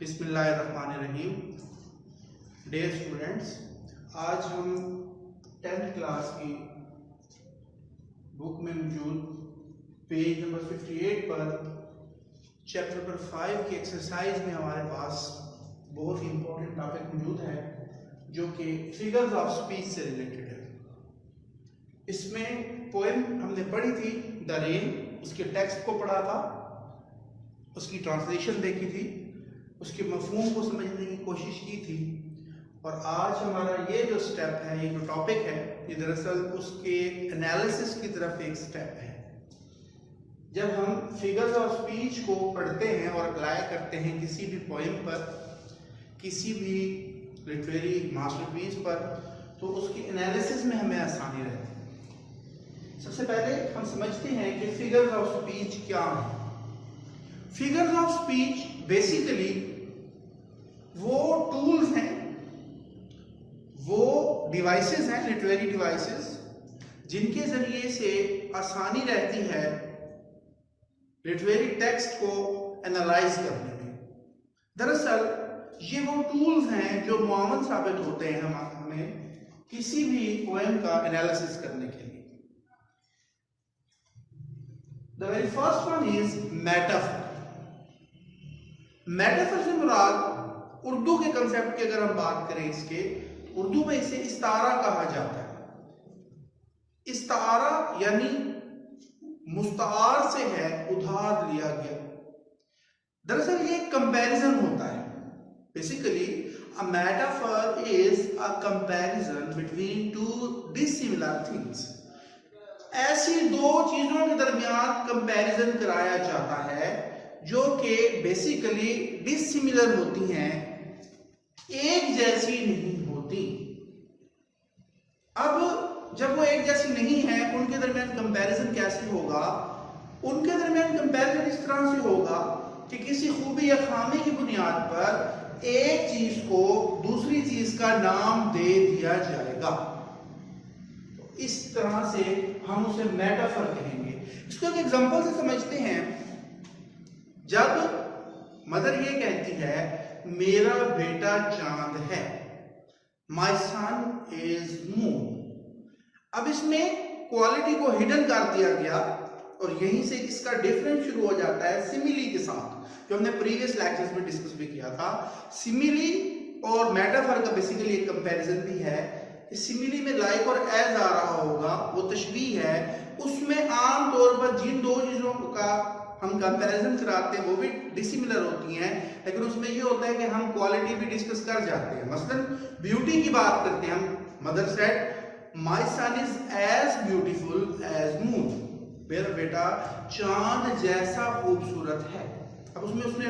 बिस्मिल्लाहिर्रहमानिर्रहीम। Dear students, आज हम 10th क्लास की बुक में मौजूद पेज नंबर 58 पर चैप्टर नंबर 5 की एक्सरसाइज में हमारे पास बहुत ही इंपॉर्टेंट टॉपिक मौजूद है जो कि फिगर्स ऑफ स्पीच से रिलेटेड है। इसमें पोएम हमने पढ़ी थी द रेन, उसके टेक्स्ट को पढ़ा था, उसकी ट्रांसलेशन देखी थी, उसके मफहूम को समझने की कोशिश की थी। और आज हमारा ये जो स्टेप है, ये जो टॉपिक है, ये दरअसल उसके एनालिसिस की तरफ एक स्टेप है। जब हम फिगर्स ऑफ स्पीच को पढ़ते हैं और अप्लाई करते हैं किसी भी पोएम पर, किसी भी लिटरेरी मास्टरपीस पर, तो उसके एनालिसिस में हमें आसानी रहती है। सबसे पहले हम समझते हैं कि फिगर्स ऑफ स्पीच क्या है। फिगर्स ऑफ स्पीच बेसिकली वो टूल्स हैं, वो डिवाइसेस हैं, लिटरेरी डिवाइसेस, जिनके जरिए से आसानी रहती है लिटरेरी टेक्स्ट को एनालाइज करने में। दरअसल ये वो टूल्स हैं जो मुआवन साबित होते हैं हमें किसी भी पोएम का एनालिसिस करने के लिए। The very first one is metaphor. Metaphor से मुराद उर्दू के कंसेप्ट की अगर हम बात करें, इसके उर्दू में इसे इस्तारा कहा जाता है। इस्तारा यानी मुस्तार से है, उधार लिया गया। दरअसल ये कंपैरिजन होता है। Basically a metaphor is a comparison between two dissimilar things. ऐसी दो चीजों के दरमियान कंपैरिजन कराया जाता है जो कि बेसिकली डिसिमिलर होती हैं, एक जैसी नहीं होती। अब जब वो एक जैसी नहीं है, उनके दरमियान कंपैरिजन कैसे होगा? उनके दरमियान कंपैरिजन इस तरह से होगा कि किसी खूबी या खामी की बुनियाद पर एक चीज को दूसरी चीज का नाम दे दिया जाएगा। तो इस तरह से हम उसे मेटाफर कहेंगे। इसको एक एग्जांपल से समझते हैं। जब मदर ये कहती है मेरा बेटा चांद है, माई सन इज मून, अब इसमें क्वालिटी को हिडन कर दिया गया और यहीं से इसका डिफरेंस शुरू हो जाता है सिमिली के साथ, जो हमने प्रीवियस लेक्चर्स में डिस्कस भी किया था। सिमिली और मेटाफर का बेसिकली एक कंपैरिजन भी है। सिमिली में लाइक और एज आ रहा होगा, वो तशबीह है। उसमें आम तौर पर जिन दो चीजों का हम कंपैरिजन कराते हैं वो भी डिसिमिलर होती हैं, लेकिन उसमें ये होता है कि हम क्वालिटी भी डिस्कस कर जाते हैं। मसलन ब्यूटी की बात करते हैं हम। Mother said my son is as beautiful as moon, मेरा बेटा चांद जैसा खूबसूरत है। अब उसमें उसने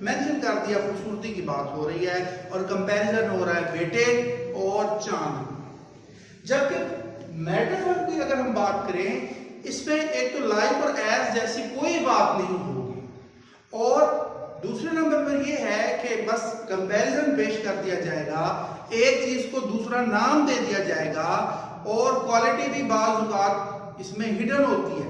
मेंशन कर दिया, खूबसूरती की बात हो रही है और कंपैरिजन हो रहा है बेटे और चांद। जबकि मेटाफर की अगर हम बात करें, इसमें एक तो लाइक और एज जैसी कोई बात नहीं होगी और दूसरे नंबर पर यह है कि बस कंपैरिजन पेश कर दिया जाएगा, एक चीज को दूसरा नाम दे दिया जाएगा और क्वालिटी भी बाज़ औक़ात इसमें हिडन होती है।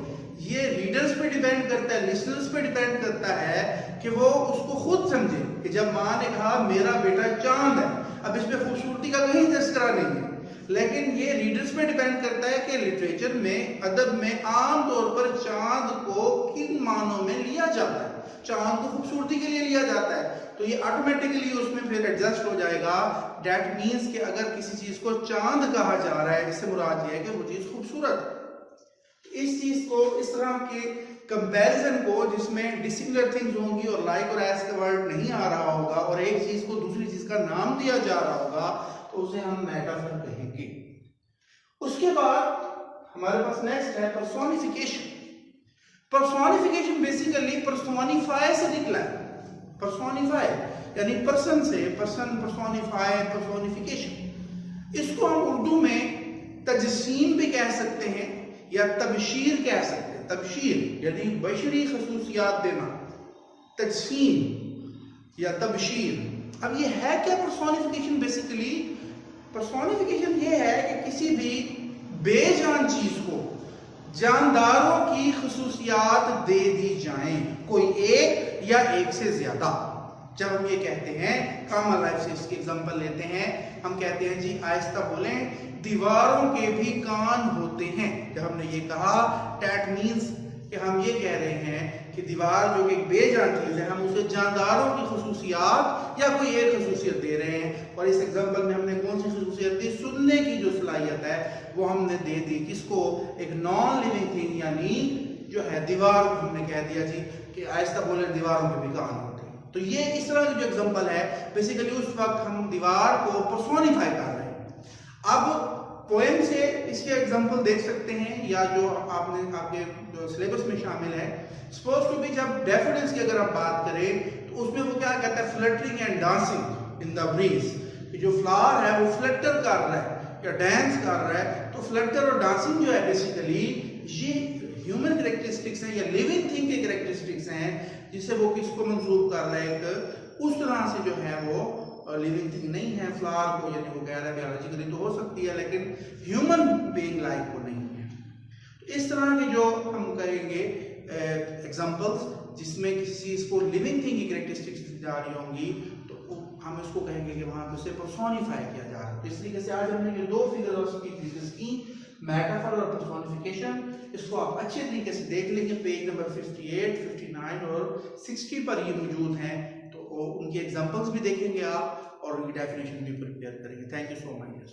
ये रीडर्स पे डिपेंड करता है, लिसनर्स पे डिपेंड करता है कि वो उसको खुद समझे कि जब माँ ने कहा मेरा बेटा चांद है, अब इसमें खूबसूरती का कहीं तस्करा नहीं है, लेकिन ये रीडर्स पे डिपेंड करता है कि लिटरेचर में, अदब में आम तौर पर चांद को किन मानों में लिया जाता है। चांद को खूबसूरती के लिए लिया जाता है, तो ये ऑटोमेटिकली उसमें फिर एडजस्ट हो जाएगा। दैट मीन्स कि अगर किसी चीज को चांद कहा जा रहा है, इससे मुराद ये है कि वो चीज खूबसूरत है। इस चीज को, इस तरह के कंपैरिजन को जिसमें डिसिमिलर थिंग्स होंगी और लाइक और एज का वर्ड नहीं आ रहा होगा और एक चीज को दूसरी चीज का नाम दिया जा रहा होगा, तो उसे हम मेटाफर कहेंगे। उसके बाद हमारे पास नेक्स्ट है पर्सोनिफिकेशन। पर्सोनिफिकेशन बेसिकली पर्सोनिफाई से निकला है। पर्सोनिफाई यानी पर्सन से, पर्सन पर्सोनिफाई, पर्सोनिफिकेशन। इसको हम उर्दू में तजसीम भी कह सकते हैं या तबशीर कह सकते हैं। तबशीर यानी बशरी खसूसियात देना, तजसीम या तबशीर। अब ये है क्या पर्सोनिफिकेशन? बेसिकली पर्सोनिफिकेशन ये है कि किसी भी बेजान चीज को जानदारों की खसूसियात दे दी जाएं, कोई एक या एक से ज्यादा। जब हम ये कहते हैं कॉमन लाइफ से इसके एग्जांपल लेते हैं, हम कहते हैं जी आहिस्ता बोलें, दीवारों के भी कान होते हैं। जब हमने ये कहा दैट मीन्स कि हम ये कह रहे हैं कि दीवार जो कि एक बेजान चीज है, हम उसे जानदारों की खसूसियात या कोई एक खसूसियत दे रहे हैं। और इस एग्जांपल में हमने कौन सी खसूसियत दी? सुनने की जो सलाहियत है वो हमने दे दी। किसको? एक नॉन लिविंग थिंग यानी जो है दीवार को हमने कह दिया जी कि आहिस्ता बोले दीवारों के भी कान होते हैं। तो ये इस तरह की जो एग्जांपल है बेसिकली उस वक्त हम दीवार को पर्सोनिफाई कर रहे हैं। अब पोएम से इसके एग्जांपल देख सकते हैं या जो आपने आपके जो सिलेबस में शामिल है। सपोज टू बी जब डैफोडिल्स की अगर आप बात करें तो उसमें वो क्या कहता है? Fluttering and dancing in the breeze. जो फ्लावर है वो फ्लटर कर रहा है या डांस कर रहा है। तो फ्लटर और डांसिंग जो है बेसिकली ये ह्यूमन कैरेक्टरिस्टिक्स हैं या लिविंग थिंग के कैरेक्टरिस्टिक्स हैं, जिससे वो किसको मंसूब कर रहा है? उस तरह से जो है वो लिविंग थिंग नहीं है फ्लावर को, यानी वो कह रहा है बायोलॉजिकली तो हो सकती है लेकिन ह्यूमन बीइंग लाइक वो नहीं है। तो इस तरह के जो हम कहेंगे एग्जांपल्स जिसमें किसी चीज को लिविंग थिंग की कैरेक्टरिस्टिक्स दी जा रही होंगी तो हम इसको कहेंगे कि वहां पे उसे पर्सोनिफाई किया जा रहा है। तो इस तरीके से आज हमने ये दो फिगर ऑफ स्पीच डिस्कस की, मेटाफर और पर्सोनिफिकेशन। इसको आप अच्छे तरीके से देख लेंगे, पेज नंबर 58, 59 और 60 पर ये मौजूद हैं। तो उनके एग्जांपल्स भी देखेंगे आप और उनकी डेफिनेशन भी प्रिपेयर करेंगे। Thank you so much.